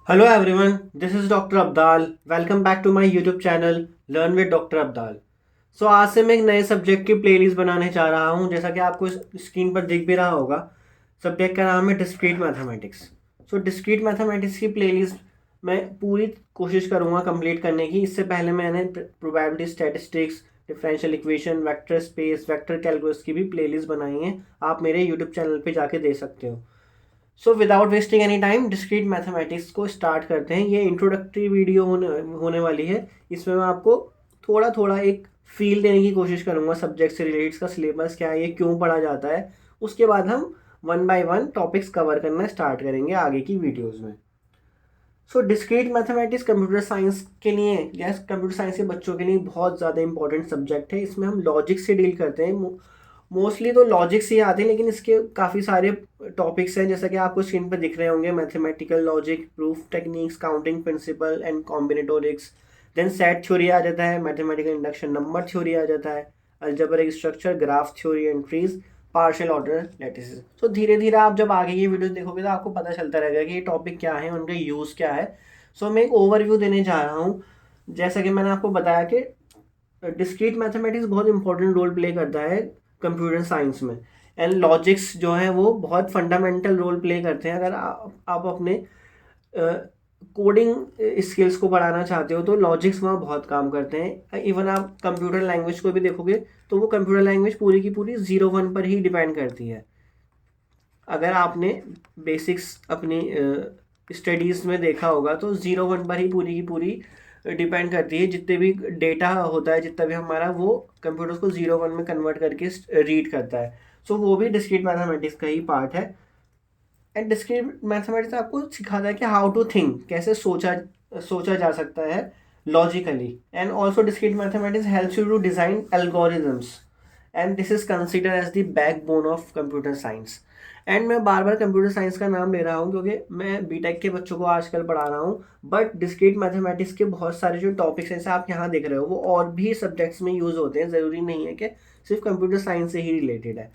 Hello everyone, this is Dr. Abdal. Welcome back to my YouTube channel Learn with Dr. Abdal. आज से मैं एक नए subject की प्लेलिस्ट बनाने जा रहा हूँ। जैसा कि आपको स्क्रीन पर दिख भी रहा होगा, सब्जेक्ट का नाम है डिस्क्रीट मैथमेटिक्स। डिस्क्रीट मैथमेटिक्स की प्लेलिस्ट मैं पूरी कोशिश करूँगा कंप्लीट करने की। इससे पहले मैंने probability, statistics, differential equation, vector space, vector calculus की भी प्लेलिस्ट बनाई है। आप मेरे यूट्यूब चैनल पे जाके देख सकते हो। Without wasting any time discrete mathematics को स्टार्ट करते हैं। ये इंट्रोडक्टरी वीडियो होने वाली है। इसमें मैं आपको थोड़ा थोड़ा एक फील देने की कोशिश करूंगा सब्जेक्ट से रिलेटेड, इसका सिलेबस क्या है, ये क्यों पढ़ा जाता है। उसके बाद हम one by one topics cover करना स्टार्ट करेंगे आगे की वीडियोज़ में। डिस्क्रीट मैथमेटिक्स कंप्यूटर साइंस के लिए या कंप्यूटर साइंस के बच्चों के लिए बहुत ज़्यादा इंपॉर्टेंट सब्जेक्ट है। इसमें हम लॉजिक से डील करते हैं। मोस्टली तो लॉजिक से ही आते हैं, लेकिन इसके काफ़ी सारे टॉपिक्स हैं जैसा कि आपको स्क्रीन पर दिख रहे होंगे। Mathematical logic, proof techniques, counting principle and combinatorics. Then set theory आ जाता है, मैथमेटिकल इंडक्शन, नंबर थ्योरी आ जाता है, algebraic structure, graph theory and trees, partial order lattices. धीरे धीरे आप जब आगे ये वीडियो देखोगे तो आपको पता चलता रहेगा कि ये टॉपिक क्या है, उनका यूज़ क्या है। मैं एक ओवरव्यू देने जा रहा हूँ। जैसा कि मैंने आपको बताया कि डिस्क्रीट मैथमेटिक्स बहुत इंपॉर्टेंट रोल प्ले करता है कंप्यूटर साइंस में। एंड लॉजिक्स जो हैं वो बहुत फंडामेंटल रोल प्ले करते हैं। अगर आप अपने कोडिंग स्किल्स को बढ़ाना चाहते हो तो लॉजिक्स वहाँ बहुत काम करते हैं। इवन आप कंप्यूटर लैंग्वेज को भी देखोगे तो वो कंप्यूटर लैंग्वेज पूरी की पूरी 0-1 पर ही डिपेंड करती है। अगर आपने बेसिक्स अपनी स्टडीज़ में देखा होगा तो 0-1 पर ही पूरी की पूरी डिपेंड करती है। जितने भी डेटा होता है, जितना भी हमारा, वो कंप्यूटर्स को 0-1 में कन्वर्ट करके रीड करता है। वो भी डिस्क्रीट मैथमेटिक्स का ही पार्ट है। एंड डिस्क्रीट मैथमेटिक्स आपको सिखाता है कि हाउ टू थिंक, कैसे सोचा जा सकता है logically. And also discrete mathematics helps you to design algorithms, and this is consider as the backbone of computer science. And मैं बार बार कंप्यूटर साइंस का नाम ले रहा हूँ क्योंकि मैं बीटेक के बच्चों को आजकल पढ़ा रहा हूँ। बट डिस्क्रीट मैथमेटिक्स के बहुत सारे जो टॉपिक्स हैं, जैसे आप यहाँ देख रहे हो, वो और भी सब्जेक्ट्स में यूज़ होते हैं। ज़रूरी नहीं है कि सिर्फ कंप्यूटर साइंस से ही रिलेटेड है।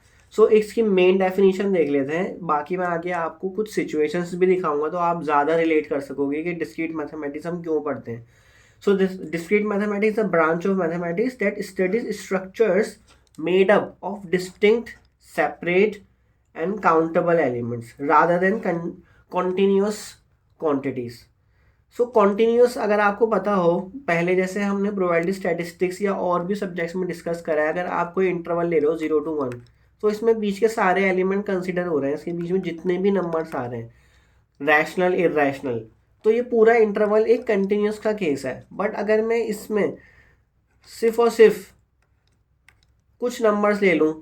इसकी मेन डेफिनेशन देख लेते हैं। बाकी मैं आगे आपको कुछ सिचुएशंस भी दिखाऊंगा तो आप ज़्यादा रिलेट कर सकोगे कि डिस्क्रीट मैथमेटिक्स हम क्यों पढ़ते हैं। Discrete mathematics is a branch of mathematics that studies structures made up of distinct, separate, and countable elements rather than continuous quantities. Continuous अगर आपको पता हो, पहले जैसे हमने प्रोबेबिलिटी, स्टैटिस्टिक्स या और भी सब्जेक्ट्स में डिस्कस करा है, अगर आप कोई इंटरवल ले रहे हो 0-1, तो इसमें बीच के सारे एलिमेंट कंसिडर हो रहे हैं। इसके बीच में जितने भी नंबर्स आ रहे हैं, रैशनल, इरेशनल, तो ये पूरा इंटरवल एक कंटिन्यूस का केस है। बट अगर मैं इसमें सिर्फ और सिर्फ कुछ नंबर्स ले लूँ,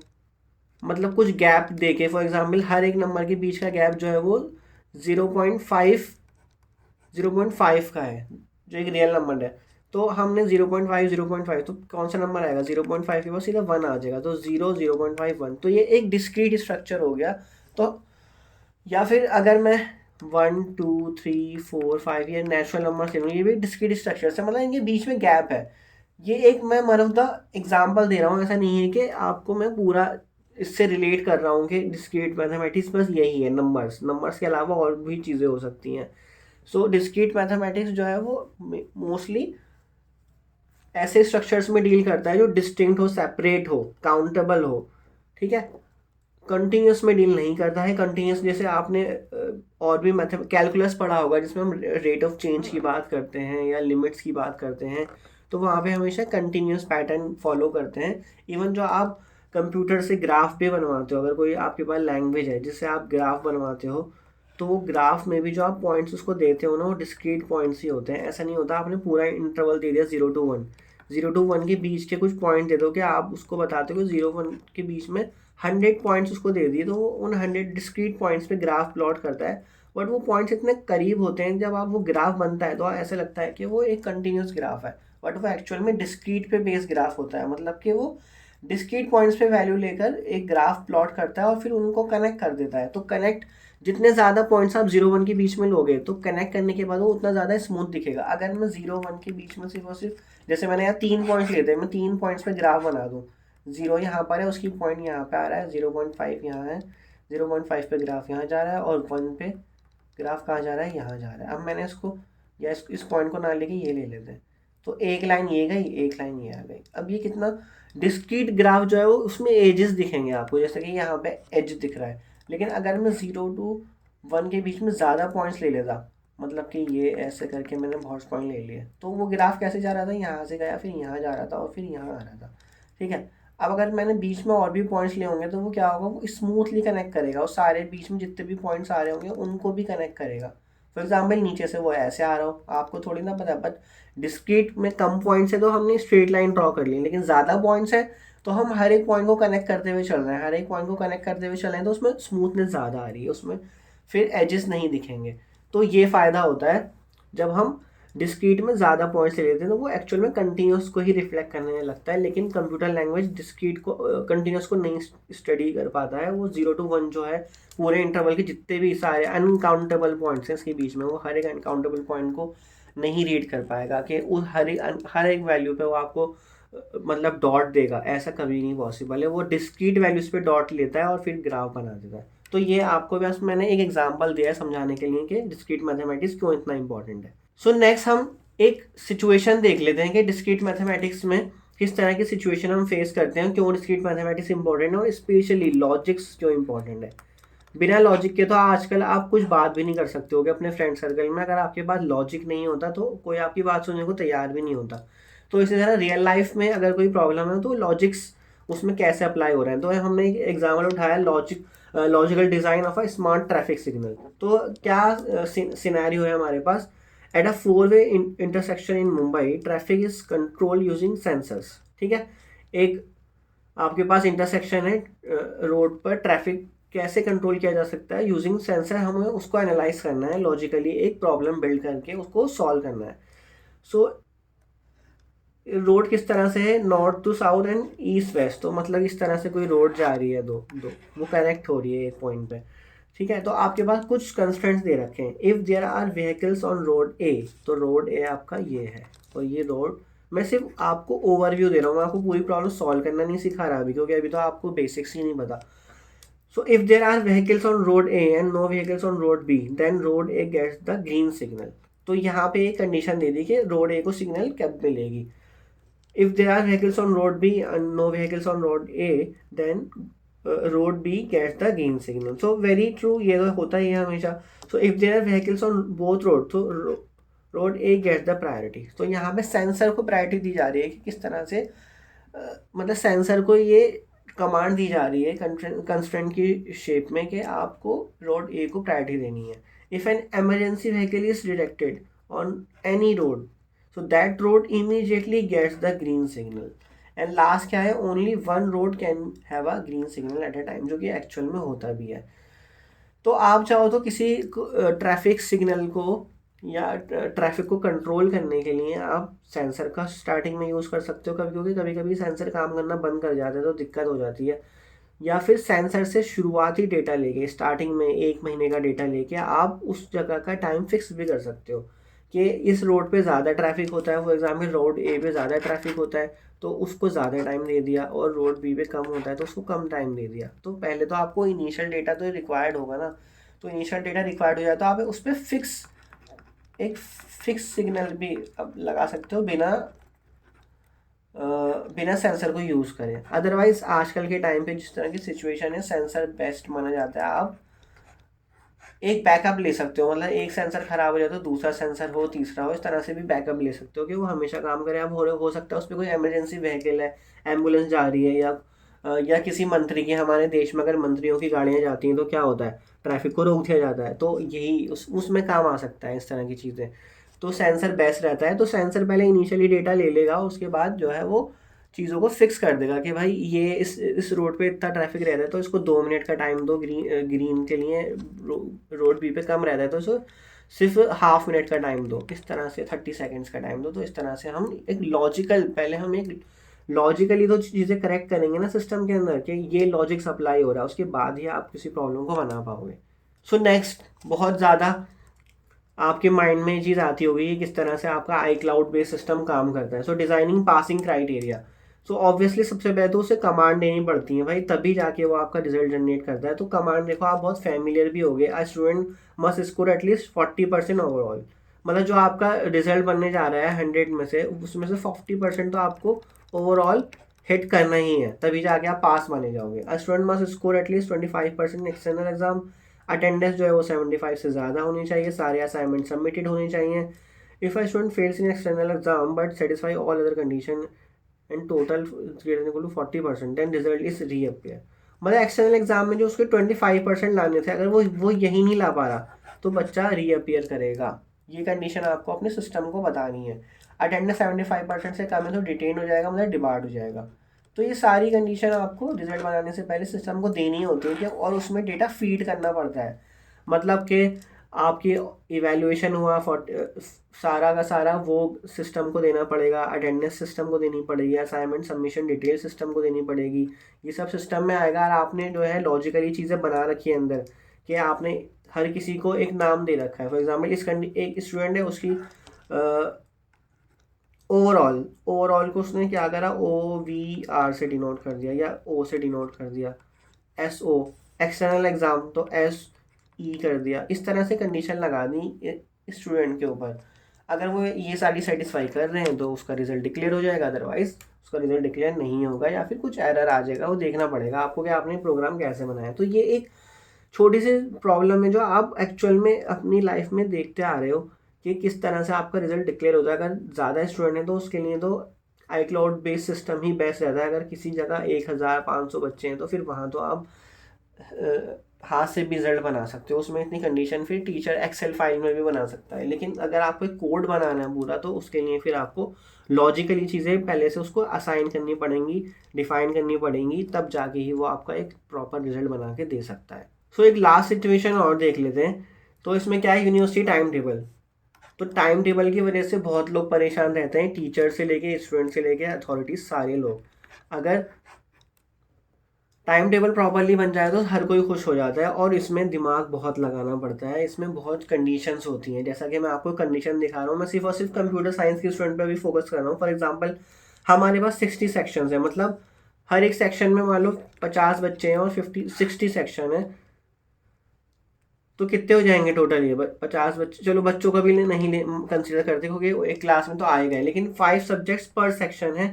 मतलब कुछ गैप देके, फॉर एग्जांपल हर एक नंबर के बीच का गैप जो है वो 0.5 का है, जो एक रियल नंबर है, तो हमने 0.5 तो कौन सा नंबर आएगा? 0.5 के बाद सीधा 1 आ जाएगा, तो 0.5 1। तो ये एक डिस्क्रीट स्ट्रक्चर हो गया। तो या फिर अगर मैं 1 2 3 4 5 ये नेचुरल नंबर ले लूँ, ये भी डिस्क्रीट स्ट्रक्चर से, मतलब इनके बीच में गैप है। ये एक मैं वन ऑफ द एग्जाम्पल दे रहा हूँ, ऐसा नहीं है कि आपको मैं पूरा इससे रिलेट कर रहा हूँ कि डिस्क्रीट मैथमेटिक्स बस यही है, नंबर्स के अलावा और भी चीज़ें हो सकती हैं। डिस्क्रीट मैथमेटिक्स जो है वो मोस्टली ऐसे स्ट्रक्चर्स में डील करता है जो डिस्टिंक्ट हो, सेपरेट हो, काउंटेबल हो। ठीक है, कंटिन्यूस में डील नहीं करता है। कंटिन्यूस जैसे आपने और भी मैथ कैलकुलस पढ़ा होगा जिसमें हम रेट ऑफ चेंज की बात करते हैं या लिमिट्स की बात करते हैं, तो वहाँ पे हमेशा कंटिन्यूस पैटर्न फॉलो करते हैं। इवन जो आप कंप्यूटर से ग्राफ भी बनवाते हो, अगर कोई आपके पास लैंग्वेज है जिससे आप ग्राफ बनवाते हो, तो वो ग्राफ में भी जो आप पॉइंट्स उसको देते हो ना, वो डिस्क्रीट पॉइंट्स ही होते हैं। ऐसा नहीं होता आपने पूरा इंटरवल दे दिया 0-1, 0-1 के बीच के कुछ पॉइंट दे दो कि आप उसको बताते हो 0-1 के बीच में 100 पॉइंट्स उसको दे दिए, तो वो उन 100 डिस्क्रीट पॉइंट्स पे ग्राफ प्लॉट करता है। बट वो पॉइंट्स इतने करीब होते हैं, जब आप वो ग्राफ बनता है तो ऐसा लगता है कि वो एक कंटिन्यूस ग्राफ है, बट वो एक्चुअल में डिस्क्रीट पे बेस्ड ग्राफ होता है। मतलब कि वो डिस्क्रीट पॉइंट्स पे वैल्यू लेकर एक ग्राफ प्लॉट करता है और फिर उनको कनेक्ट कर देता है। तो कनेक्ट जितने ज़्यादा पॉइंट्स आप 0-1 के बीच में लोगे तो कनेक्ट करने के बाद वो उतना ज़्यादा स्मूथ दिखेगा। अगर मैं 0-1 के बीच में सिर्फ और सिर्फ, जैसे मैंने यहाँ 3 पॉइंट्स लेते हैं, मैं 3 पॉइंट्स पे ग्राफ बना दूँ, 0 यहाँ पर है, उसकी पॉइंट यहाँ पे आ रहा है, 0.5 यहाँ है, 0.5 पे ग्राफ यहाँ जा रहा है और 1 पे ग्राफ कहाँ जा रहा है, यहाँ जा रहा है। अब मैंने इसको या इस पॉइंट को ना लेके ये ले लेते हैं, तो एक लाइन ये गई, एक लाइन ये आ गई। अब ये कितना डिस्क्रीट ग्राफ जो है वो उसमें एजेस दिखेंगे आपको, जैसे कि यहाँ पे एज दिख रहा है। लेकिन अगर मैं 0 to 1 के बीच में ज़्यादा पॉइंट्स ले लेता, मतलब कि ये ऐसे करके मैंने बहुत पॉइंट ले लिए, तो वो ग्राफ कैसे जा रहा था, यहाँ से गया, फिर यहाँ जा रहा था और फिर यहाँ आ रहा था। ठीक है। अब अगर मैंने बीच में और भी पॉइंट्स लिए होंगे तो वो क्या होगा, वो स्मूथली कनेक्ट करेगा और सारे बीच में जितने भी पॉइंट्स आ रहे होंगे उनको भी कनेक्ट करेगा। फॉर एग्जाम्पल नीचे से वो ऐसे आ रहा हो, आपको थोड़ी ना पता, बट डिस्क्रीट में कम पॉइंट्स है तो हमने स्ट्रेट लाइन ड्रॉ कर ली, लेकिन ज़्यादा पॉइंट्स है तो हम हर एक पॉइंट को कनेक्ट करते हुए चल रहे हैं, हर एक पॉइंट को कनेक्ट करते हुए चल रहे हैं, तो उसमें स्मूथनेस ज़्यादा आ रही है, उसमें फिर एजेस नहीं दिखेंगे। तो ये फ़ायदा होता है जब हम डिस्क्रीट में ज़्यादा पॉइंट्स ले लेते हैं, तो वो एक्चुअल में कंटिन्यूस को ही रिफ्लेक्ट करने लगता है। लेकिन कंप्यूटर लैंग्वेज डिस्क्रीट को कंटिन्यूस को नहीं स्टडी कर पाता है। वो 0 to 1 जो है पूरे इंटरवल के जितने भी सारे अनकाउंटेबल पॉइंट्स हैं इसके बीच में, वो हर एक अनकाउंटेबल पॉइंट को नहीं रीड कर पाएगा कि उस हर एक वैल्यू पे वो आपको मतलब डॉट देगा, ऐसा कभी नहीं पॉसिबल है। वो डिस्क्रीट वैल्यूज पे डॉट लेता है और फिर ग्राफ बना देता है। तो ये आपको बस मैंने एक एग्जांपल दिया है समझाने के लिए कि डिस्क्रीट मैथमेटिक्स क्यों इतना इंपॉर्टेंट है। सो नेक्स्ट हम एक सिचुएशन देख लेते हैं कि डिस्क्रीट मैथमेटिक्स में किस तरह की सिचुएशन हम फेस करते हैं, क्यों डिस्क्रीट मैथमेटिक्स इंपॉर्टेंट है और स्पेशली लॉजिक्स क्यों इंपॉर्टेंट है। बिना लॉजिक के तो आजकल आप कुछ बात भी नहीं कर सकते हो अपने फ्रेंड सर्कल में। अगर आपके पास लॉजिक नहीं होता तो कोई आपकी बात सुनने को तैयार भी नहीं होता। तो इसी तरह रियल लाइफ में अगर कोई प्रॉब्लम है तो लॉजिक्स उसमें कैसे अप्लाई हो रहे हैं। तो हमने एक एग्जाम्पल उठाया logical design of a smart traffic signal. तो क्या सिनेरियो है हमारे पास, at a 4-way intersection in Mumbai traffic is control using sensors. ठीक है, एक आपके पास इंटरसेक्शन है, रोड पर ट्रैफिक कैसे कंट्रोल किया जा सकता है, यूजिंग सेंसर हमें उसको एनालाइज करना है, लॉजिकली एक प्रॉब्लम बिल्ड करके उसको सॉल्व करना है। सो रोड किस तरह से है, north to south and east west, तो मतलब इस तरह से कोई रोड जा रही है, दो दो वो कनेक्ट हो रही है एक पॉइंट पे। ठीक है, तो आपके पास कुछ कंस्ट्रेंट्स दे रखे हैं। If there are vehicles on road A, तो रोड ए आपका ये है और ये रोड, मैं सिर्फ आपको ओवरव्यू दे रहा हूँ, मैं आपको पूरी प्रॉब्लम सॉल्व करना नहीं सिखा रहा अभी, क्योंकि अभी तो आपको बेसिक्स ही नहीं पता। So if there are vehicles on road A and no vehicles on road B, then road A gets the green signal. तो यहाँ पे एक कंडीशन दे दी कि रोड ए को सिग्नल कब मिलेगी। If there are vehicles on road B and no vehicles on road A, then road B gets the green signal. So very true, ये तो होता ही है हमेशा। So if there are vehicles on both road, तो road A gets the priority. तो यहाँ पे sensor को प्रायोरिटी दी जा रही है कि किस तरह से मतलब सेंसर को ये कमांड दी जा रही है कंस्ट्रेंट की शेप में कि आपको रोड ए को प्रायोरिटी देनी है। If an emergency vehicle is detected on any road, so that road immediately gets the green signal. And last क्या है, only one road can have a green signal at a time, जो कि actual में होता भी है। तो आप चाहो तो किसी ट्रैफिक सिग्नल को या ट्रैफिक को कंट्रोल करने के लिए आप सेंसर का स्टार्टिंग में यूज़ कर सकते हो, कभी क्योंकि कभी कभी सेंसर काम करना बंद कर जाता है तो दिक्कत हो जाती है। या फिर सेंसर से शुरुआती डेटा लेके, स्टार्टिंग में 1 महीने का डेटा लेके आप उस जगह का टाइम फिक्स भी कर सकते हो कि इस रोड पे ज़्यादा ट्रैफिक होता है। फॉर एग्जाम्पल रोड ए पे ज़्यादा ट्रैफिक होता है तो उसको ज़्यादा टाइम दे दिया, और रोड बी पे कम होता है तो उसको कम टाइम दे दिया। तो पहले तो आपको इनिशियल डेटा तो रिक्वायर्ड होगा ना, तो इनिशियल डेटा रिक्वायर्ड हो जाए तो आप उस पर एक फिक्स सिग्नल भी अब लगा सकते हो बिना सेंसर को यूज़ करें। अदरवाइज आजकल के टाइम पे जिस तरह की सिचुएशन है, सेंसर बेस्ट माना जाता है। आप एक बैकअप ले सकते हो, मतलब एक सेंसर खराब हो जाए तो दूसरा सेंसर हो, तीसरा हो, इस तरह से भी बैकअप ले सकते हो कि वो हमेशा काम करे। अब हो सकता है उस पर कोई इमरजेंसी व्हीकल है, एम्बुलेंस जा रही है, या किसी मंत्री की, हमारे देश में अगर मंत्रियों की गाड़ियाँ जाती हैं तो क्या होता है, ट्रैफिक को रोक दिया जाता है। तो यही उसमें काम आ सकता है इस तरह की चीज़ें। तो सेंसर बेस्ट रहता है। तो सेंसर पहले इनिशियली डेटा ले लेगा, उसके बाद जो है वो चीज़ों को फिक्स कर देगा कि भाई ये इस रोड पे इतना ट्रैफिक रहता है तो इसको 2 मिनट का टाइम दो, ग्रीन के लिए। रोड बी पे कम रहता है तो इसको सिर्फ हाफ मिनट का टाइम दो, इस तरह से 30 सेकेंड्स का टाइम दो। तो इस तरह से हम एक लॉजिकली तो चीज़ें करेक्ट करेंगे ना सिस्टम के अंदर कि ये लॉजिक सप्लाई हो रहा है, उसके बाद ही आप किसी प्रॉब्लम को बना पाओगे। सो नेक्स्ट, बहुत ज़्यादा आपके माइंड में ये चीज़ आती होगी कि किस तरह से आपका आई क्लाउड बेस्ड सिस्टम काम करता है। So designing passing criteria. So obviously सबसे पहले तो उसे कमांड देनी पड़ती है भाई, तभी जाके वो आपका रिजल्ट जनरेट करता है। तो कमांड देखो आप बहुत फैमिलियर भी हो गए, a student must score at least 40% overall, मतलब जो आपका रिजल्ट बनने जा रहा है 100 में से, उसमें से 40% तो आपको ओवरऑल हिट करना ही है, तभी जाके आप पास माने जाओगे। A student must score at least 25% external exam, attendance जो है वो 75 से ज़्यादा होनी चाहिए, सारे असाइनमेंट सबमिटेड होने चाहिए। If a student fails in external exam but satisfy all other condition and total greater equal to 40%, then result is reappear. मतलब एक्सटर्नल एग्जाम में जो उसके 25% लाने थे, अगर वो यही नहीं ला पा रहा तो बच्चा रीअपियर करेगा। ये कंडीशन आपको अपने सिस्टम को बतानी है। अटेंडेंस 75% से कम है तो डिटेन हो जाएगा, मतलब डिबार्ड हो जाएगा। तो ये सारी कंडीशन आपको रिजल्ट बनाने से पहले सिस्टम को देनी होती है कि, और उसमें डेटा फीड करना पड़ता है। मतलब कि आपकी इवैल्यूएशन हुआ सारा का सारा वो सिस्टम को देना पड़ेगा, अटेंडेंस सिस्टम को देनी पड़ेगी, असाइनमेंट सबमिशन डिटेल सिस्टम को देनी पड़ेगी। ये सब सिस्टम में आएगा। और आपने जो है लॉजिकली चीज़ें बना रखी है अंदर कि आपने हर किसी को एक नाम दे रखा है। फॉर एग्जाम्पल एक स्टूडेंट है, उसकी ओवरऑल को उसने क्या करा, OVR से डिनोट कर दिया या O से डिनोट कर दिया, SO। एक्सटर्नल एग्जाम तो SE कर दिया। इस तरह से कंडीशन लगा दी स्टूडेंट के ऊपर। अगर वो ये सारी सेटिस्फाई कर रहे हैं तो उसका रिजल्ट डिक्लेयर हो जाएगा, अदरवाइज उसका रिजल्ट डिक्लेयर नहीं होगा या फिर कुछ एरर आ जाएगा। वो देखना पड़ेगा आपको कि आपने प्रोग्राम कैसे बनाया। तो ये एक छोटी सी प्रॉब्लम है जो आप एक्चुअल में अपनी लाइफ में देखते आ रहे हो कि किस तरह से आपका रिजल्ट डिक्लेयर होता है। अगर ज़्यादा स्टूडेंट है तो उसके लिए तो iCloud बेस्ड सिस्टम ही बेस्ट रहता है। अगर किसी जगह 1500 बच्चे हैं तो फिर वहाँ तो आप हाथ से भी रिजल्ट बना सकते हो। उसमें इतनी कंडीशन फिर टीचर एक्सेल फाइल में भी बना सकता है। लेकिन अगर आपको एक कोड बनाना है पूरा, तो उसके लिए फिर आपको लॉजिकली चीज़ें पहले से उसको असाइन करनी पड़ेंगी, डिफाइन करनी पड़ेंगी, तब जाके ही वो आपका एक प्रॉपर रिजल्ट बना के दे सकता है। सो एक लास्ट सिचुएशन और देख लेते हैं। तो इसमें क्या है, यूनिवर्सिटी टाइम टेबल। तो टाइम टेबल की वजह से बहुत लोग परेशान रहते हैं, टीचर से लेके स्टूडेंट से लेके अथॉरिटीज सारे लोग। अगर टाइम टेबल प्रॉपरली बन जाए तो हर कोई खुश हो जाता है। और इसमें दिमाग बहुत लगाना पड़ता है, इसमें बहुत कंडीशंस होती हैं। जैसा कि मैं आपको कंडीशन दिखा रहा हूँ, मैं सिर्फ और सिर्फ कंप्यूटर साइंस के स्टूडेंट पर भी फोकस कर रहा हूँ। फॉर एग्जाम्पल हमारे पास 60 सेक्शंस है, मतलब हर एक सेक्शन में मान लो 50 बच्चे हैं और 60 सेक्शन है, तो कितने हो जाएंगे टोटल? ये 50 बच्चे, चलो बच्चों का भी नहीं कंसिडर करते क्योंकि एक क्लास में तो आएगा ही, लेकिन 5 सब्जेक्ट्स पर सेक्शन है,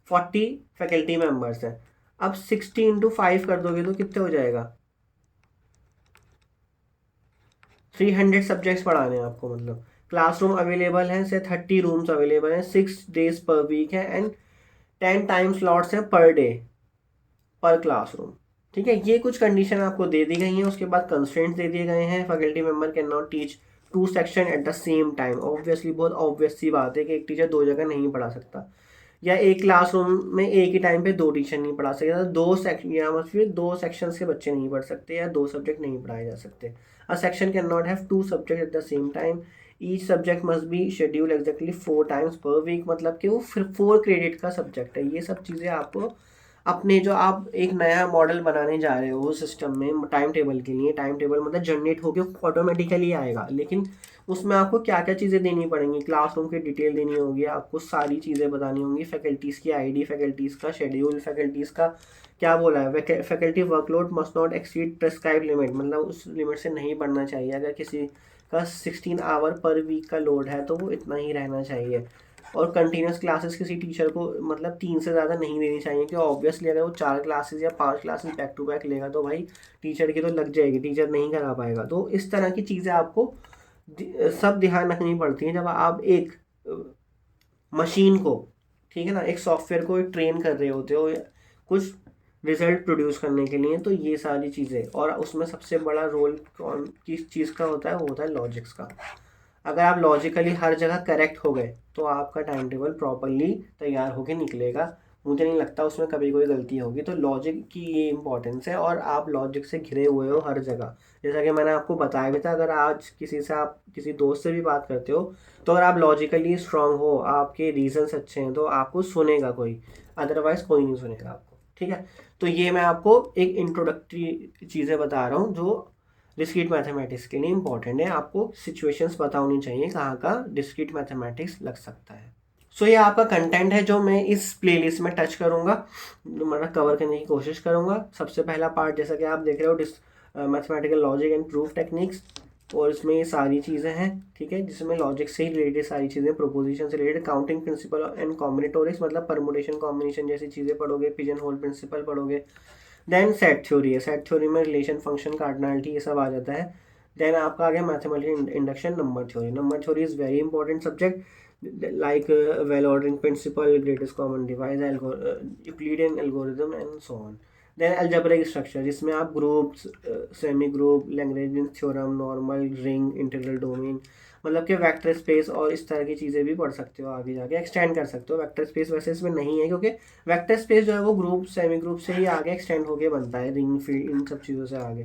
40 फैकल्टी मेंबर्स हैं। अब 60 × 5 कर दोगे तो कितने हो जाएगा? 300 सब्जेक्ट्स पढ़ाने हैं आपको। मतलब क्लासरूम अवेलेबल हैं से 30 रूम्स अवेलेबल हैं, 6 डेज पर वीक है एंड 10 टाइम स्लॉट्स हैं पर डे पर क्लासरूम। ठीक है, ये कुछ कंडीशन आपको दे दी गई हैं। उसके बाद कंस्ट्रेंट्स दे दिए गए हैं। Faculty member can not teach 2 section eight the same time. Obviously बहुत ऑब्वियस सी बात है कि एक टीचर 2 जगह नहीं पढ़ा सकता, या एक क्लासरूम में एक ही टाइम पे 2 टीचर नहीं पढ़ा सकते, 2 सेक्शन या मतलब 2 सेक्शन के बच्चे नहीं पढ़ सकते, या 2 सब्जेक्ट नहीं पढ़ाए जा सकते। A section can not have 2 subject at the same time. Each subject must be schedule exactly 4 times per week, मतलब कि वो फिर 4 क्रेडिट का सब्जेक्ट है। ये सब चीज़ें आपको अपने जो आप एक नया मॉडल बनाने जा रहे हो सिस्टम में टाइम टेबल के लिए, टाइम टेबल मतलब जनरेट होकर ऑटोमेटिकली आएगा, लेकिन उसमें आपको क्या क्या चीज़ें देनी पड़ेंगी। क्लासरूम की डिटेल देनी होगी, आपको सारी चीज़ें बतानी होंगी, फैकल्टीज़ की आईडी, फैकल्टीज़ का शेड्यूल, फैकल्टीज़ का क्या बोला है, faculty workload must not exceed prescribe limit, मतलब उस लिमिट से नहीं बढ़ना चाहिए। अगर किसी का 16 आवर पर वीक का लोड है तो वो इतना ही रहना चाहिए। और कंटिन्यूस क्लासेस किसी टीचर को मतलब 3 से ज़्यादा नहीं देनी चाहिए, कि ऑब्वियसली अगर वो 4 क्लासेस या 5 क्लासेस बैक टू बैक लेगा तो भाई टीचर की तो लग जाएगी, टीचर नहीं करा पाएगा। तो इस तरह की चीज़ें आपको सब ध्यान रखनी पड़ती हैं जब आप एक मशीन को, ठीक है ना, एक सॉफ्टवेयर को ट्रेन कर रहे होते हो कुछ रिजल्ट प्रोड्यूस करने के लिए। तो ये सारी चीज़ें, और उसमें सबसे बड़ा रोल कौन किस चीज़ का होता है, वो होता है लॉजिक्स का। अगर आप लॉजिकली हर जगह करेक्ट हो गए तो आपका टाइम टेबल प्रॉपरली तैयार होकर निकलेगा। मुझे नहीं लगता उसमें कभी कोई गलती होगी। तो लॉजिक की ये इंपॉर्टेंस है, और आप लॉजिक से घिरे हुए हो हर जगह। जैसा कि मैंने आपको बताया भी था, अगर आज किसी से आप किसी दोस्त से भी बात करते हो तो अगर आप लॉजिकली स्ट्रांग हो, आपके रीजंस अच्छे हैं, तो आपको सुनेगा कोई, अदरवाइज कोई नहीं सुनेगा आपको। ठीक है, तो ये मैं आपको एक इंट्रोडक्टरी चीज़ें बता रहा हूँ जो डिस्क्रीट मैथमेटिक्स के लिए इंपॉर्टेंट है। आपको सिचुएशंस पता होनी चाहिए कहाँ का डिस्क्रीट मैथमेटिक्स लग सकता है। सो ये आपका कंटेंट है जो मैं इस प्लेलिस्ट में टच करूँगा, मतलब कवर करने की कोशिश करूँगा। सबसे पहला पार्ट जैसा कि आप देख रहे हो mathematical logic and proof techniques, और इसमें ये सारी चीज़ें हैं, ठीक है, जिसमें लॉजिक से ही रिलेटेड सारी चीज़ें, प्रोपोजिशन से रिलेटेड, काउंटिंग प्रिंसिपल एंड कॉम्बिनेटोरिक्स मतलब परमुटेशन कॉम्बिनेशन जैसी चीज़ें पढ़ोगे, पिजन होल प्रिंसिपल पढ़ोगे। देन सेट थ्योरी है, सेट थ्योरी में रिलेशन, फंक्शन, कार्डिनलिटी ये सब आ जाता है। देन आपका आ गया mathematical induction, number theory. Number theory is very important subject, like well ordering principle, greatest common divisor, Euclidean algorithm and so on. Then algebraic structure जिसमें आप groups, semi group, Lagrangian theorem, normal, ring, integral domain, मतलब कि vector space और इस तरह की चीज़ें भी पढ़ सकते हो, आगे जाके एक्सटेंड कर सकते हो। वेक्टर स्पेस वैसे इसमें नहीं है, क्योंकि वेक्टर स्पेस जो है वो ग्रुप, सेमी ग्रुप से ही आगे एक्सटेंड होके बनता है, रिंग, फील्ड, इन सब चीज़ों से आगे।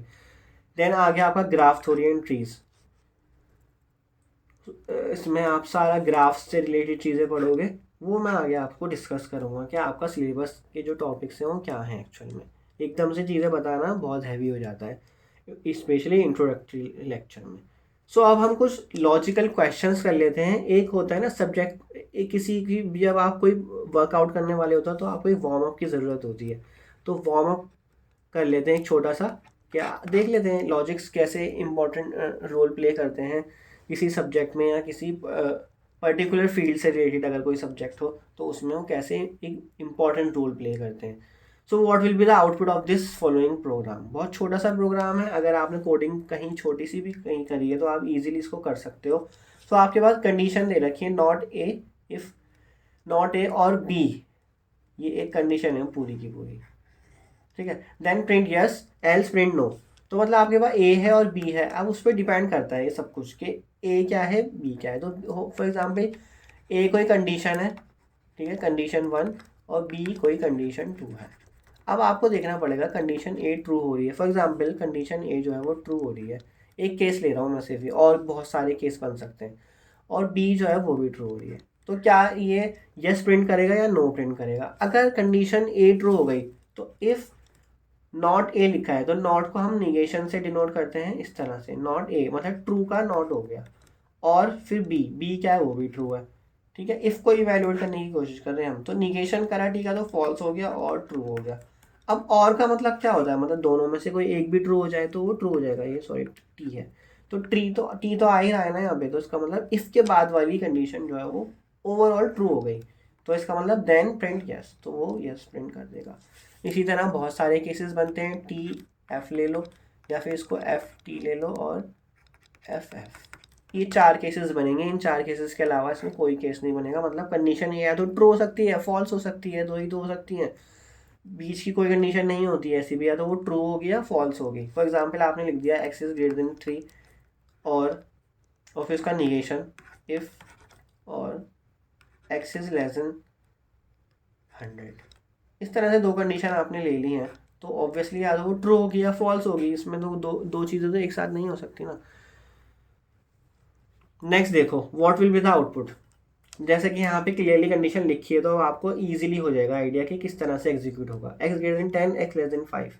देन आ गया आपका ग्राफ थ्योरी एंड ट्रीज, इसमें आप सारा ग्राफ्स से रिलेटेड चीज़ें पढ़ोगे, वो मैं आगे आपको डिस्कस करूँगा कि आपका सिलेबस के जो टॉपिक्स हैं वो क्या हैं एक्चुअल में। एकदम से चीज़ें बताना बहुत हैवी हो जाता है, स्पेशली इंट्रोडक्टरी लेक्चर में। सो अब हम कुछ लॉजिकल क्वेश्चंस कर लेते हैं। एक होता है ना सब्जेक्ट, किसी की जब आप कोई वर्कआउट करने वाले होता है तो आपको एक वार्म अप की ज़रूरत होती है, तो वार्म अप कर लेते हैं एक छोटा सा, क्या देख लेते हैं लॉजिक्स कैसे इम्पोर्टेंट रोल प्ले करते हैं किसी सब्जेक्ट में, या किसी पर्टिकुलर फील्ड से रिलेटेड अगर कोई सब्जेक्ट हो तो उसमें वो कैसे एक इम्पॉर्टेंट रोल प्ले करते हैं। So what will be the output of this following programme. बहुत छोटा सा प्रोग्राम है, अगर आपने कोडिंग कहीं छोटी सी भी कहीं करी है तो आप इजीली इसको कर सकते हो। सो आपके पास कंडीशन दे रखी है not a, if not a और बी, ये एक कंडीशन है पूरी की पूरी, ठीक है। Then print yes, else print no. तो मतलब आपके पास ए है और बी है, अब उस पर डिपेंड करता है ये सब कुछ कि ए क्या है बी क्या है। तो फॉर एग्जाम्पल ए कोई कंडीशन है, ठीक है, कंडीशन 1, और बी कोई कंडीशन 2 है। अब आपको देखना पड़ेगा कंडीशन ए ट्रू हो रही है, फॉर एग्जाम्पल कंडीशन ए जो है वो ट्रू हो रही है, एक केस ले रहा हूँ मैं सिर्फ, और बहुत सारे केस बन सकते हैं, और बी जो है वो भी ट्रू हो रही है, तो क्या ये यस प्रिंट करेगा या नो प्रिंट करेगा। अगर कंडीशन ए ट्रू हो गई तो इफ़ नॉट ए लिखा है तो नॉट को हम निगेशन से डिनोट करते हैं इस तरह से, नॉट ए मतलब ट्रू का नॉट हो गया, और फिर बी, बी क्या है वो भी ट्रू है, ठीक है। इफ को इवैल्यूएट करने की कोशिश कर रहे हैं हम, तो निगेशन करा, ठीक है, तो फॉल्स हो गया और ट्रू हो गया। अब और का मतलब क्या होता है, मतलब दोनों में से कोई एक भी ट्रू हो जाए तो वो ट्रू हो जाएगा, ये सॉरी टी है, तो टी तो आ ही रहा है ना यहाँ पे, तो इसका मतलब इफ के बाद वाली कंडीशन जो है वो ओवरऑल ट्रू हो गई, तो इसका मतलब देन प्रिंट यस, तो वो यस प्रिंट कर देगा। इसी तरह बहुत सारे केसेस बनते हैं, टी एफ ले लो, या फिर इसको एफ टी ले लो, और एफ एफ, ये 4 केसेस बनेंगे। इन 4 केसेस के अलावा इसमें कोई केस नहीं बनेगा, मतलब कंडीशन ये या तो ट्रू हो सकती है, फॉल्स हो सकती है, दो ही तो हो सकती हैं, बीच की कोई कंडीशन नहीं होती है ऐसी भी, या तो वो ट्रू होगी या फॉल्स होगी। फॉर एग्जाम्पल आपने लिख दिया एक्स इज ग्रेटर देन 3, और फिर उसका निगेशन इफ और एक्स इज लेस देन 100, इस तरह से 2 कंडीशन आपने ले ली हैं, तो ऑब्वियसली या तो वो ट्रू होगी या फॉल्स होगी, इसमें तो दो चीज़ें तो एक साथ नहीं हो सकती ना। नेक्स्ट देखो what will be the output. जैसे कि यहाँ पे क्लियरली कंडीशन लिखी है तो आपको इजीली हो जाएगा आइडिया कि किस तरह से एग्जीक्यूट होगा। X greater than 10, x less than 5,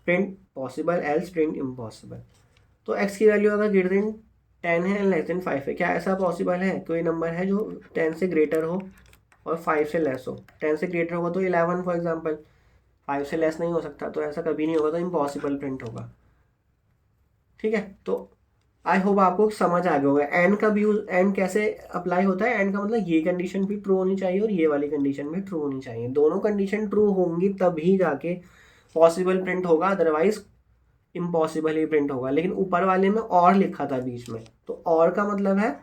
print possible, else print impossible. तो एक्स की वैल्यू अगर ग्रेटर देन 10 है एंड लेस देन 5 है, क्या ऐसा पॉसिबल है कोई नंबर है जो 10 से ग्रेटर हो और 5 से लेस हो। 10 से ग्रेटर होगा तो 11 फॉर एग्जाम्पल, 5 से लेस नहीं हो सकता, तो ऐसा कभी नहीं होगा, तो इम्पॉसिबल प्रिंट होगा, ठीक है। तो आई होप आपको समझ आ गया होगा एंड का भी यूज, एंड कैसे अप्लाई होता है। एंड का मतलब ये कंडीशन भी ट्रू होनी चाहिए और ये वाली कंडीशन भी ट्रू होनी चाहिए, दोनों कंडीशन ट्रू होंगी तभी जाके पॉसिबल प्रिंट होगा, अदरवाइज इम्पॉसिबल ही प्रिंट होगा। लेकिन ऊपर वाले में और लिखा था बीच में, तो और का मतलब है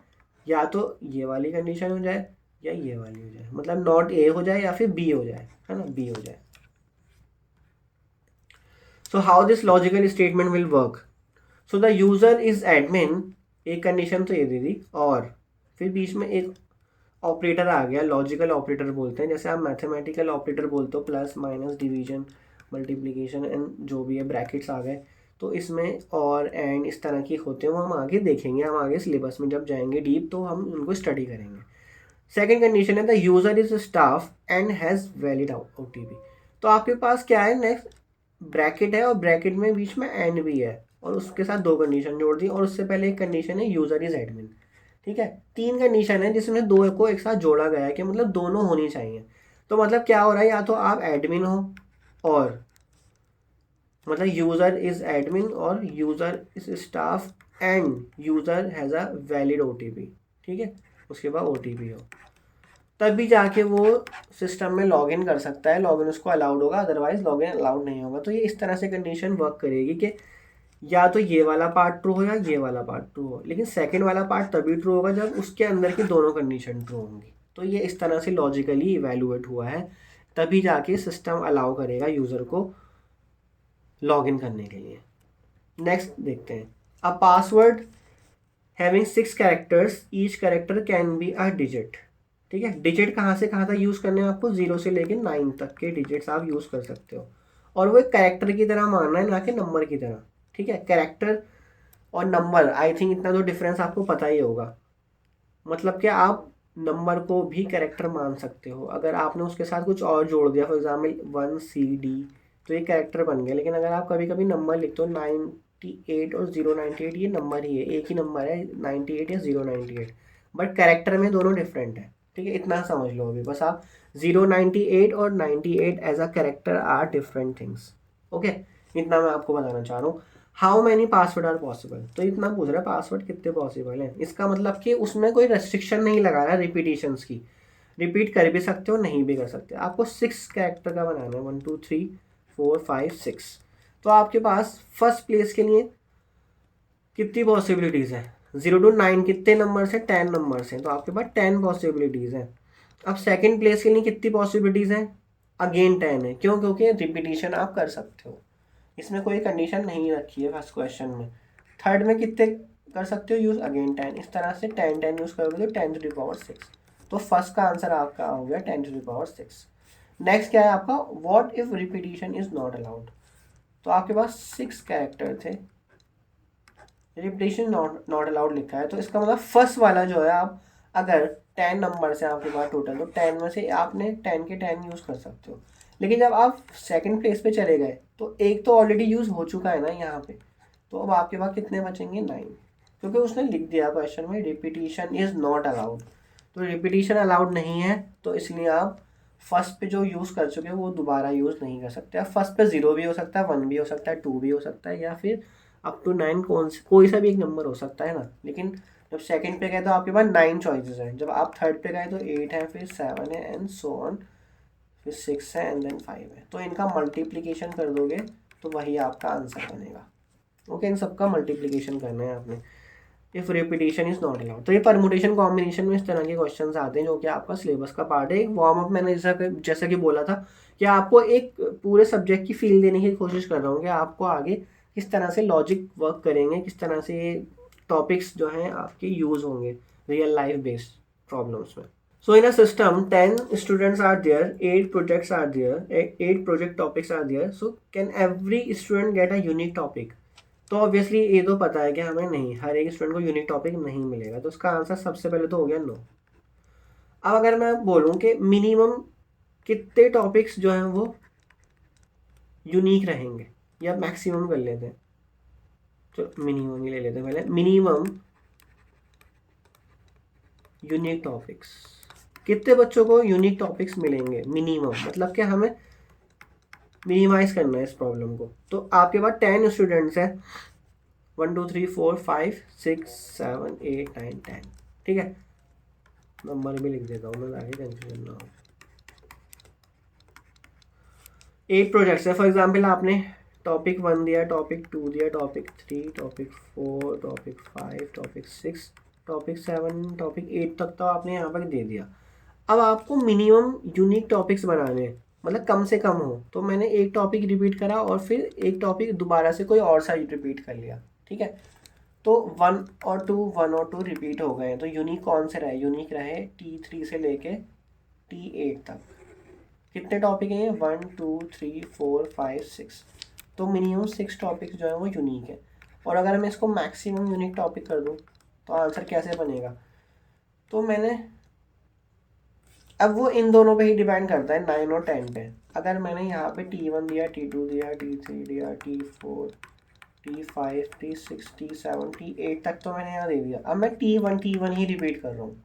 या तो ये वाली कंडीशन हो जाए या ये वाली हो जाए, मतलब नॉट ए हो जाए या फिर बी हो जाए, है ना, बी हो जाए। So how this logical statement will work. So the user is admin, एक कंडीशन तो ये दे दी, और फिर बीच में एक ऑपरेटर आ गया, लॉजिकल ऑपरेटर बोलते हैं, जैसे आप मैथमेटिकल ऑपरेटर बोलते हो, plus minus division multiplication and जो भी है, ब्रैकेट्स आ गए, तो इसमें और एंड इस तरह की होते हैं, वो हम आगे देखेंगे, हम आगे सिलेबस में जब जाएंगे डीप तो हम उनको स्टडी करेंगे। सेकेंड कंडीशन है the user is staff and has valid OTP। तो आपके पास क्या है, नेक्स्ट ब्रैकेट है और ब्रैकेट में बीच में एंड भी है, और उसके साथ 2 कंडीशन जोड़ दी, और उससे पहले एक कंडीशन है यूजर इज एडमिन, ठीक है, 3 कंडीशन है जिसमें 2 को एक साथ जोड़ा गया है कि मतलब दोनों होनी चाहिए। तो मतलब क्या हो रहा है, या तो आप एडमिन हो और मतलब यूज़र इज़ एडमिन और user is staff end user has a valid OTP, ठीक है, उसके बाद OTP हो, तभी जाके वो सिस्टम में लॉगिन कर सकता है, लॉगिन उसको अलाउड होगा, अदरवाइज लॉगिन अलाउड नहीं होगा। तो ये इस तरह से कंडीशन वर्क करेगी कि या तो ये वाला पार्ट ट्रू हो या ये वाला पार्ट ट्रू हो, लेकिन सेकंड वाला पार्ट तभी ट्रू होगा जब उसके अंदर की दोनों कंडीशन ट्रू होंगी। तो ये इस तरह से लॉजिकली इवेलुएट हुआ है, तभी जाके सिस्टम अलाउ करेगा यूज़र को लॉगिन करने के लिए। नेक्स्ट देखते हैं, a password having 6 characters, each character can be a digit. ठीक है, डिजिट कहाँ से कहाँ तक यूज़ करने हैं आपको, 0 से लेकर 9 तक के डिजिट्स आप यूज़ कर सकते हो, और वो एक कैरेक्टर की तरह मानना है, ना कि नंबर की तरह। ठीक है, कैरेक्टर और नंबर, आई थिंक इतना तो डिफरेंस आपको पता ही होगा। मतलब कि आप नंबर को भी कैरेक्टर मान सकते हो, अगर आपने उसके साथ कुछ और जोड़ दिया, फॉर एग्जाम्पल 1CD, तो ये कैरेक्टर बन गया। लेकिन अगर आप कभी कभी नंबर लिखते हो 98 और 098, ये नंबर ही है, एक ही नंबर है 98 या 098, बट कैरेक्टर में दोनों डिफरेंट है। ठीक है, इतना समझ लो अभी बस आप, 098 और 98 as a character are different things. Okay, इतना मैं आपको बताना चाह रहा हूँ। How many password are possible, तो इतना पूछ रहा है पासवर्ड कितने पॉसिबल हैं। इसका मतलब कि उसमें कोई रेस्ट्रिक्शन नहीं लगा रहा रिपीटिशंस की, रिपीट कर भी सकते हो नहीं भी कर सकते। आपको 6 कैरेक्टर का बनाना है, 1 2 3 4 5 6। तो आपके पास फर्स्ट प्लेस के लिए कितनी पॉसिबिलिटीज़ हैं, 0 to 9 कितने नंबर से, 10 नंबर से, तो आपके पास 10 पॉसिबिलिटीज़ हैं। अब सेकंड प्लेस के लिए कितनी पॉसिबिलिटीज़ हैं, अगेन 10 है। क्यों, क्योंकि रिपीटिशन आप कर सकते हो, इसमें कोई कंडीशन नहीं रखी है फर्स्ट क्वेश्चन में। थर्ड में कितने कर सकते हो यूज़, अगेन 10। इस तरह से 10 10 यूज़ करोगे तो 10⁶। तो फर्स्ट का आंसर आपका हो गया 10⁶। नेक्स्ट क्या है आपका, what if repetition is not allowed. तो आपके पास 6 कैरेक्टर थे, रिपीटिशन नॉट अलाउड लिखा है, तो इसका मतलब फर्स्ट वाला जो है, आप अगर 10 नंबर से आपके पास टोटल, तो 10 में से आपने 10 के 10 यूज़ कर सकते हो। लेकिन जब आप सेकंड प्लेस पे चले गए तो एक तो ऑलरेडी यूज़ हो चुका है ना यहाँ पे, तो अब आपके पास कितने बचेंगे, 9, क्योंकि उसने लिख दिया क्वेश्चन में रिपीटिशन इज़ नॉट अलाउड। तो रिपीटिशन अलाउड नहीं है, तो इसलिए आप फर्स्ट पे जो यूज़ कर चुके हो वो दोबारा यूज़ नहीं कर सकते। अब फर्स्ट पे 0 भी हो सकता है, 1 भी हो सकता है, 2 भी हो सकता है, या फिर अप टू 9 कोई सा भी एक नंबर हो सकता है ना। लेकिन जब सेकंड पे गए तो आपके पास 9 चॉइसेस हैं, जब आप थर्ड पे गए तो 8 है, फिर 7 है एंड सो ऑन, फिर 6 है एंड देन 5 है। तो इनका मल्टीप्लिकेशन कर दोगे तो वही आपका आंसर बनेगा। ओके, इन सबका मल्टीप्लिकेशन करना है आपने, if repetition is not allowed. तो ये परमुटेशन कॉम्बिनेशन में इस तरह के क्वेश्चन आते हैं जो कि आपका सिलेबस का पार्ट है। एक वार्म अप मैंने जैसा कि बोला था कि आपको एक पूरे सब्जेक्ट की फील देने की कोशिश कर रहा हूँ कि आपको आगे किस तरह से लॉजिक वर्क करेंगे, किस तरह से ये टॉपिक्स जो हैं आपके यूज़ होंगे रियल लाइफ बेस्ड प्रॉब्लम्स में। So in a system, 10 students are there, 8 projects are there, 8 project topics are there. So can every student get a unique topic? तो ऑब्वियसली ये तो पता है कि हमें नहीं, हर एक स्टूडेंट को यूनिक टॉपिक नहीं मिलेगा, तो उसका आंसर सबसे पहले तो हो गया नो। अब अगर मैं बोलूँ कि मिनिमम कितने टॉपिक्स जो हैं वो यूनिक रहेंगे, या मैक्सिमम कर लेते हैं, तो मिनिमम ही ले लेते हैं पहले, मिनिमम यूनिक टॉपिक्स, कितने बच्चों को यूनिक टॉपिक्स मिलेंगे मिनिमम, मतलब कि हमें मिनिमाइज करना है इस प्रॉब्लम को। तो आपके पास 10 स्टूडेंट्स हैं, 1 2 3 4 5 6 7 8 9 10, ठीक है, नंबर भी लिख देता हूँ मैं ताकि कंफ्यूजन ना हो। 8 प्रोजेक्ट्स है, फॉर एग्जाम्पल आपने टॉपिक 1 दिया, टॉपिक 2 दिया, topic 3, topic 4, topic 5, topic 6, topic 7, topic 8 तक तो आपने यहाँ पर दे दिया। अब आपको मिनिमम यूनिक टॉपिक्स बनाने हैं, मतलब कम से कम हो। तो मैंने एक टॉपिक रिपीट करा और फिर एक टॉपिक दोबारा से कोई और सा रिपीट कर लिया, ठीक है। तो 1 और 2 रिपीट हो गए, तो यूनिक कौन से रहे, यूनिक रहे T3 से लेके T8 तक। कितने टॉपिक हैं ये, 1 2 3 4 5 6, तो मिनिमम 6 टॉपिक्स जो है वो यूनिक है। और अगर मैं इसको मैक्सिमम यूनिक टॉपिक कर दूँ तो आंसर कैसे बनेगा, तो मैंने, अब वो इन दोनों पे ही डिपेंड करता है, 9 और 10 पे। अगर मैंने यहाँ पे T1 दिया, T2 दिया, T3 दिया, T4, T5 T6 T7 T8 तक तो मैंने यहाँ दे दिया। अब मैं T1 ही रिपीट कर रहा हूँ।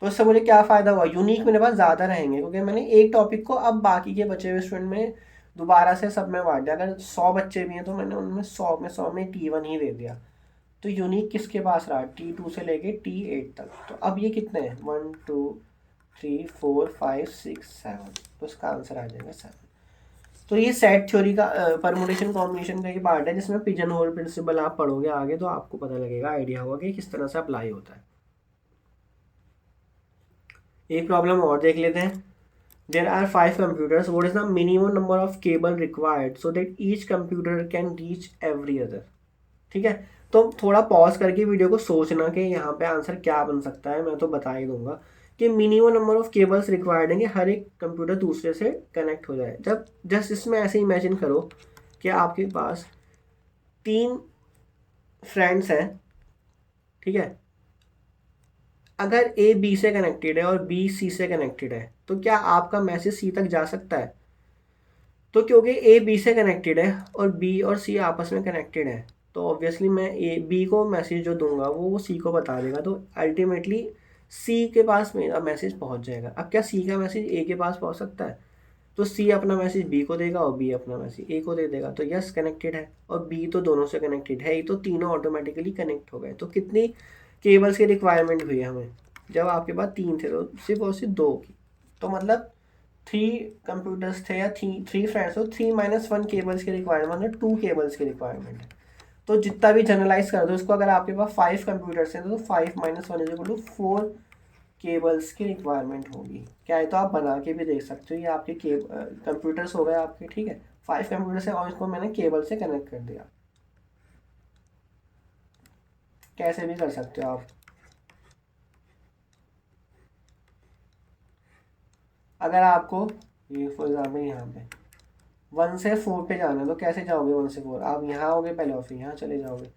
तो इससे मुझे क्या फ़ायदा हुआ, यूनिक मेरे पास ज़्यादा रहेंगे, क्योंकि मैंने एक टॉपिक को अब बाकी के बचे हुए स्टूडेंट में दोबारा से सब में बांट दिया। अगर 100 बच्चे भी हैं तो मैंने उनमें 100 में T1 ही दे दिया। तो यूनिक किसके पास रहा, T2 से लेके T8 तक। तो अब ये कितने हैं, 1 2 3 4 5 6 7, तो इसका आंसर आ जाएगा 7। तो ये सेट थ्योरी का परमुटेशन कॉम्बिनेशन का ये पार्ट है, जिसमें पिजन होल प्रिंसिपल आप पढ़ोगे आगे तो आपको पता लगेगा, आइडिया होगा कि किस तरह से अप्लाई होता है। एक प्रॉब्लम और देख लेते हैं। There are 5 computers, what is the minimum number of cable required so that each computer can reach every other. ठीक है, तो थोड़ा पॉज करके वीडियो को सोचना कि यहाँ पे आंसर क्या बन सकता है। मैं तो बता ही दूंगा कि minimum number of cables required है कि हर एक कंप्यूटर दूसरे से कनेक्ट हो जाए। जब जस्ट इसमें ऐसे इमेजिन करो कि आपके पास 3 फ्रेंड्स हैं, ठीक है, अगर ए बी से कनेक्टेड है और बी सी से कनेक्टेड है, तो क्या आपका मैसेज सी तक जा सकता है? तो क्योंकि ए बी से कनेक्टेड है और बी और सी आपस में कनेक्टेड है, तो ऑब्वियसली मैं ए बी को मैसेज जो दूंगा वो सी को बता देगा, तो अल्टीमेटली सी के पास मेरा मैसेज पहुंच जाएगा। अब क्या सी का मैसेज ए के पास पहुंच सकता है? तो सी अपना मैसेज बी को देगा और बी अपना मैसेज ए को दे देगा, तो यस कनेक्टेड है। और बी तो दोनों से कनेक्टेड है ही, तो तीनों ऑटोमेटिकली कनेक्ट हो गए। तो कितनी केबल्स की रिक्वायरमेंट हुई हमें, जब आपके पास 3 थे तो सिर्फ और सिर्फ 2 की। तो मतलब 3 कंप्यूटर्स थे या 3 फ्रेंड्स, तो 3 - 1 केबल्स की रिक्वायरमेंट, मतलब 2 केबल्स की रिक्वायरमेंट है। तो जितना भी जनरलाइज कर दो इसको, अगर आपके पास 5 कंप्यूटर्स हैं तो 5 - 1 = 4 केबल्स की रिक्वायरमेंट होगी। क्या है, तो आप बना के भी देख सकते हो। ये आपके कंप्यूटर्स हो गए आपके, ठीक है, 5 कंप्यूटर्स हैं और इसको मैंने केबल से कनेक्ट कर दिया। कैसे भी कर सकते हो आप। अगर आपको ये फॉर एग्जाम्पल यहाँ पे 1 से 4 पे जाना है, तो कैसे जाओगे 1 से 4? आप यहाँ आओगे पहले और फिर यहाँ चले जाओगे।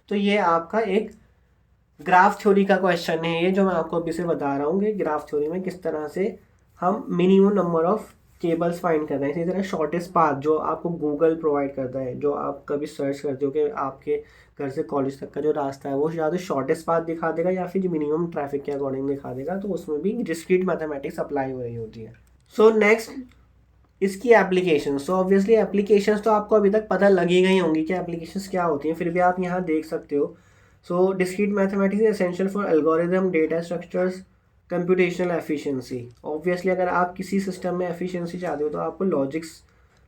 तो ये आपका एक ग्राफ थ्योरी का क्वेश्चन है ये, जो मैं आपको अभी से बता रहा हूँ कि ग्राफ थ्योरी में किस तरह से हम minimum number of cables find कर रहे हैं। इसी तरह शॉर्टेस्ट पाथ जो आपको गूगल प्रोवाइड करता है, जो आप कभी सर्च करते हो कि आपके घर से कॉलेज तक का जो रास्ता है वो या तो शॉर्टेस्ट पाथ दिखा देगा या फिर मिनिमम ट्रैफिक के अकॉर्डिंग दिखा देगा, तो उसमें भी डिस्क्रीट मैथमेटिक्स अप्लाई हो रही होती है। सो नेक्स्ट इसकी एप्लीकेशन। सो ऑब्वियसली एप्लीकेशंस तो आपको अभी तक पता लगी गई होंगी कि एप्लीकेशंस क्या होती हैं, फिर भी आप यहाँ देख सकते हो। So discrete mathematics is essential for algorithm, data structures, computational efficiency. Obviously अगर आप किसी सिस्टम में एफिशिएंसी चाहते हो तो आपको लॉजिक्स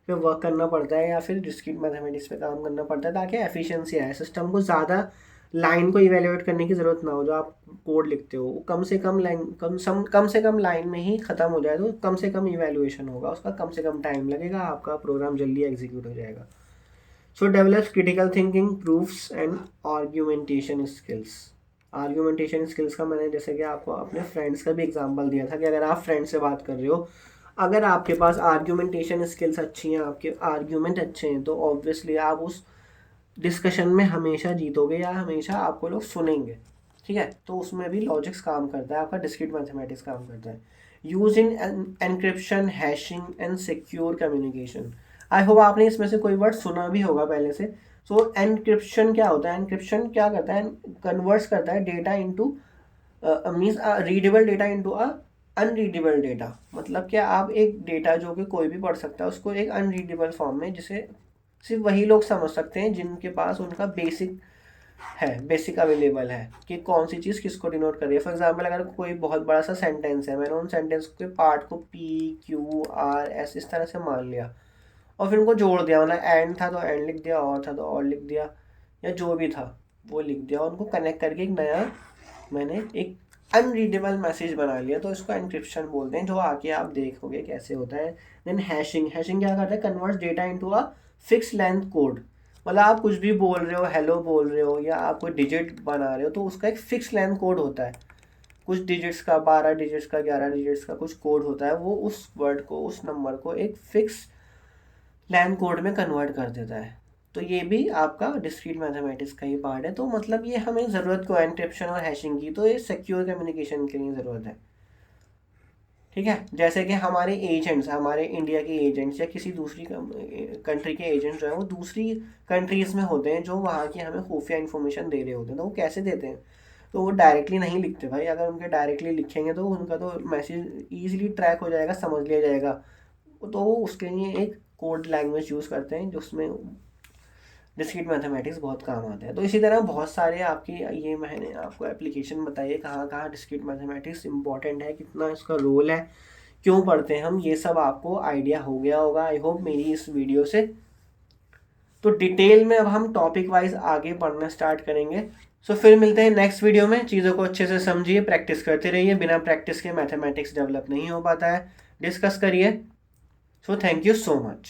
पे वर्क करना पड़ता है या फिर डिस्क्रीट मैथमेटिक्स पे काम करना पड़ता है, ताकि एफिशिएंसी आए, सिस्टम को ज़्यादा लाइन को इवेल्युएट करने की ज़रूरत ना हो। जो आप कोड लिखते हो वो कम से कम लाइन में ही ख़त्म हो जाए, तो कम से कम इवेल्युएशन होगा उसका, कम से कम टाइम लगेगा, आपका प्रोग्राम जल्दी एग्जीक्यूट हो जाएगा। So develops critical thinking, proofs and argumentation skills. Argumentation skills का मैंने जैसे कि आपको अपने फ्रेंड्स का भी एग्जांपल दिया था कि अगर आप फ्रेंड से बात कर रहे हो, अगर आपके पास आर्ग्यूमेंटेशन स्किल्स अच्छी हैं, आपके आर्ग्यूमेंट अच्छे हैं, तो ऑब्वियसली आप उस डिस्कशन में हमेशा जीतोगे या हमेशा आपको लोग सुनेंगे। ठीक है, तो उसमें भी लॉजिक्स काम करता है, आपका डिस्क्रीट मैथमेटिक्स काम करता है। Use in encryption, hashing and secure communication. I hope आपने इसमें से कोई वर्ड सुना भी होगा पहले से। सो एनक्रिप्शन क्या होता है? एनक्रिप्शन क्या करता है? कन्वर्ट्स करता है data into means readable data into a unreadable data. मतलब क्या, आप एक डेटा जो कि कोई भी पढ़ सकता है उसको एक अनरीडेबल फॉर्म में, जिसे सिर्फ वही लोग समझ सकते हैं जिनके पास उनका बेसिक अवेलेबल है कि कौन सी चीज़ किसको डिनोट कर रही है। फॉर एग्जांपल अगर कोई बहुत बड़ा सा सेंटेंस है, मैंने उन सेंटेंस के पार्ट को PQRS इस तरह से मान लिया और फिर उनको जोड़ दिया, मतलब एंड था तो एंड लिख दिया, और था तो और लिख दिया, या जो भी था वो लिख दिया, और उनको कनेक्ट करके एक नया मैंने एक अनरीडेबल मैसेज बना लिया, तो इसको एनक्रिप्शन बोलते हैं, जो आके आप देखोगे कैसे होता है। देन हैशिंग क्या करता है? Converts data into a fix length code. मतलब आप कुछ भी बोल रहे हो, हेलो बोल रहे हो या आप कोई डिजिट बना रहे हो, तो उसका एक फिक्स लेंथ कोड होता है, कुछ डिजिट्स का, 12 डिजिट्स का, 11 डिजिट्स का कुछ कोड होता है, वो उस वर्ड को, उस नंबर को एक फिक्स लेंथ कोड में कन्वर्ट कर देता है। तो ये भी आपका डिस्क्रीट मैथमेटिक्स का ही पार्ट है। तो मतलब ये हमें ज़रूरत को एनक्रिप्शन और हैशिंग की, तो ये सिक्योर कम्युनिकेशन के लिए ज़रूरत है। ठीक है। जैसे कि हमारे एजेंट्स, हमारे इंडिया के एजेंट्स या किसी दूसरी कंट्री के एजेंट्स जो है वो दूसरी कंट्रीज़ में होते हैं, जो वहाँ की हमें खुफिया इन्फॉर्मेशन दे रहे होते हैं। तो वो कैसे देते हैं? तो वो डायरेक्टली नहीं लिखते भाई। अगर उनके डायरेक्टली लिखेंगे तो उनका तो मैसेज ईजिली ट्रैक हो जाएगा, समझ लिया जाएगा। तो वो उसके लिए एक कोड लैंग्वेज यूज़ करते हैं, जो उसमें डिस्क्रीट मैथमेटिक्स बहुत काम आता है। तो इसी तरह बहुत सारे आपकी, ये मैंने आपको एप्लीकेशन बताइए कहाँ कहाँ डिस्क्रीट मैथमेटिक्स इंपॉर्टेंट है, कितना इसका रोल है, क्यों पढ़ते हैं हम, ये सब आपको आइडिया हो गया होगा आई होप मेरी इस वीडियो से। तो डिटेल में अब हम टॉपिक वाइज आगे पढ़ना स्टार्ट करेंगे। सो फिर मिलते हैं नेक्स्ट वीडियो में। चीज़ों को अच्छे से समझिए, प्रैक्टिस करते रहिए। बिना प्रैक्टिस के मैथमेटिक्स डेवलप नहीं हो पाता है। डिस्कस करिए। So thank you so much.